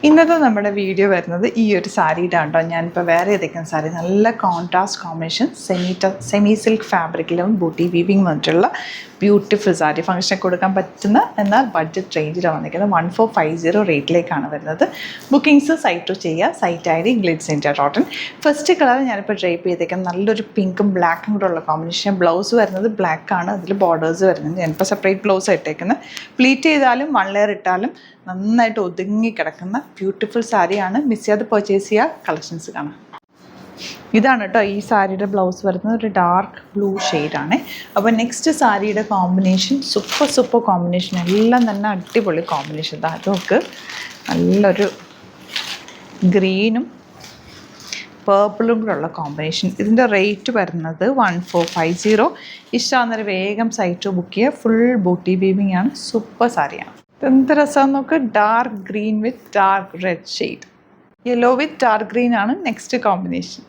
ഇന്നത്തെ നമ്മുടെ വീഡിയോ വരുന്നത് ഈ ഒരു സാരിയുടെ ഉണ്ടോ. ഞാനിപ്പോൾ വേറെ ഏതൊക്കെയാണ് സാരി നല്ല കോൺട്രാസ്റ്റ് കോമ്പിനേഷൻ സെമി സിൽക്ക് ഫാബ്രിക്കിലും ബൂട്ടി വീവിങ് വന്നിട്ടുള്ള ബ്യൂട്ടിഫുൾ സാരി ഫംഗ്ഷൻ കൊടുക്കാൻ പറ്റുന്ന എന്നാൽ ബഡ്ജറ്റ് റേഞ്ചിലാണ് വന്നിരിക്കുന്നത്. 1450 റേറ്റിലേക്കാണ് വരുന്നത്. ബുക്കിംഗ്സ് സൈറ്റ് ടു ചെയ്യുക. Site ID glitz India .in. First colour ഞാനിപ്പോൾ ഡ്രൈപ്പ് ചെയ്തേക്കാം നല്ലൊരു പിങ്കും ബ്ലാക്കും കൂടെ ഉള്ള കോമ്പിനേഷൻ. ബ്ലൗസ് വരുന്നത് ബ്ലാക്ക് ആണ്, അതിൽ ബോർഡേഴ്സ് വരുന്നത്. ഞാനിപ്പോൾ സെപ്പറേറ്റ് ബ്ലൗസ് ഇട്ടേക്കുന്നത്. പ്ലീറ്റ് ചെയ്താലും 1 ലെയർ ഇട്ടാലും നന്നായിട്ട് ഒതുങ്ങി കിടക്കുന്ന ബ്യൂട്ടിഫുൾ സാരിയാണ്. മിസ് ചെയ്യാതെ പർച്ചേസ് ചെയ്യുക. കളക്ഷൻസ് കാണാം. ഇതാണ് കേട്ടോ ഈ സാരിയുടെ ബ്ലൗസ് വരുന്നത്. ഒരു ഡാർക്ക് ബ്ലൂ ഷെയ്ഡാണ്. അപ്പോൾ നെക്സ്റ്റ് സാരിയുടെ കോമ്പിനേഷൻ സൂപ്പർ കോമ്പിനേഷൻ, എല്ലാം തന്നെ അടിപൊളി കോമ്പിനേഷൻ. അത് നോക്ക്, നല്ലൊരു ഗ്രീനും പേർപ്പിളും കൂടെ ഉള്ള കോമ്പിനേഷൻ. ഇതിൻ്റെ റേറ്റ് വരുന്നത് 1450. ഇഷ്ടമാകുന്നൊരു വേഗം സൈറ്റ് ബുക്ക് ചെയ്യുക. ഫുൾ ബൂട്ടി വീവിങ് ആണ്. സൂപ്പർ സാരിയാണ്. എന്ത് രസമെന്ന് നോക്ക്. ഡാർക്ക് ഗ്രീൻ വിത്ത് ഡാർക്ക് റെഡ് ഷെയ്ഡ്. യെല്ലോ വിത്ത് ഡാർക്ക് ഗ്രീൻ ആണ് നെക്സ്റ്റ് കോമ്പിനേഷൻ.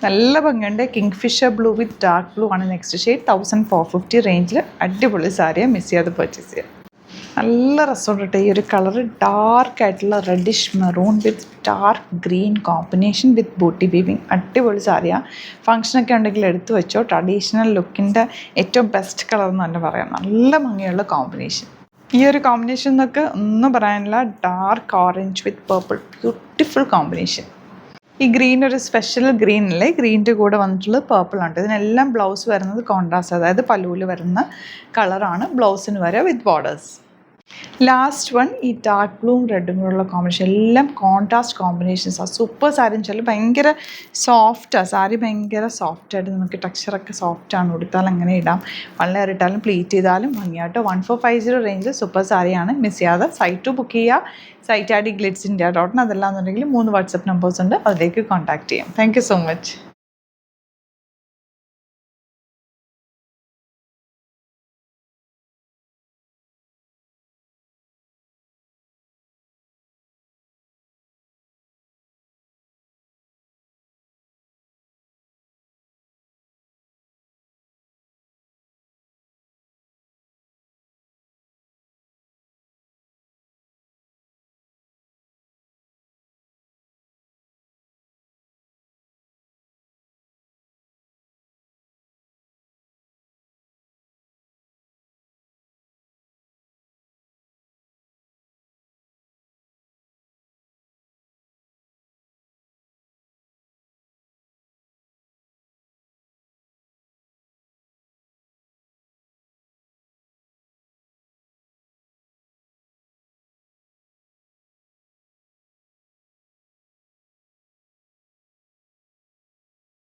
നല്ല ഭംഗിയുണ്ട്. കിങ്ഫിഷർ ബ്ലൂ വിത്ത് ഡാർക്ക് ബ്ലൂ ആണ് നെക്സ്റ്റ് ഷെയ്ഡ്. 1450 റേഞ്ചിൽ അടിപൊളി സാരിയാണ്. മിസ് ചെയ്യാതെ പർച്ചേസ് ചെയ്യുക. നല്ല രസമുണ്ട് ഈ ഒരു കളർ. ഡാർക്ക് ആയിട്ടുള്ള reddish maroon with dark green combination with booty weaving. അടിപൊളി സാരിയാണ്. ഫംഗ്ഷനൊക്കെ ഉണ്ടെങ്കിൽ എടുത്തു വെച്ചോ. ട്രഡീഷണൽ ലുക്കിൻ്റെ ഏറ്റവും ബെസ്റ്റ് കളർ എന്ന് തന്നെ പറയാം. നല്ല ഭംഗിയുള്ള കോമ്പിനേഷൻ. ഈ ഒരു കോമ്പിനേഷൻ എന്നൊക്കെ ഒന്നും പറയാനില്ല. ഡാർക്ക് ഓറഞ്ച് വിത്ത് പേർപ്പിൾ, ബ്യൂട്ടിഫുൾ കോമ്പിനേഷൻ. ഈ ഗ്രീൻ ഒരു സ്പെഷ്യൽ ഗ്രീൻ അല്ലേ. ഗ്രീനിൻ്റെ കൂടെ വന്നിട്ടുള്ളത് പേർപ്പിൾ ആണ്. ഇതിനെല്ലാം ബ്ലൗസ് വരുന്നത് കോൺട്രാസ്റ്റ്, അതായത് പല്ലുവിൽ വരുന്ന കളറാണ് ബ്ലൗസിന് വരെ വിത്ത് ബോർഡേഴ്സ്. ലാസ്റ്റ് വൺ ഈ ഡാർക്ക് ബ്ലൂവും റെഡും കൂടെയുള്ള കോമ്പിനേഷൻ. എല്ലാം കോൺട്രാസ്റ്റ് കോമ്പിനേഷൻസാണ്. സൂപ്പർ സാരി എന്ന് വെച്ചാൽ ഭയങ്കര സോഫ്റ്റാണ് സാരി. ഭയങ്കര സോഫ്റ്റായിട്ട് നമുക്ക് ടെക്സ്ചറൊക്കെ സോഫ്റ്റാണ്. ഉടുത്താൽ അങ്ങനെ ഇടാം. 1 ലെയർ ഇട്ടാലും പ്ലീറ്റ് ചെയ്താലും ഭംഗിയായിട്ട്. 1450 റേഞ്ചിൽ സൂപ്പർ സാരിയാണ്. മിസ് ചെയ്യാതെ സൈറ്റ് ബുക്ക് ചെയ്യുക. Site ID glitz India .in. അതെല്ലാം എന്നുണ്ടെങ്കിൽ 3 വാട്സപ്പ് നമ്പേഴ്സ് ഉണ്ട്, അതിലേക്ക് കോൺടാക്ട് ചെയ്യാം. Thank you so much.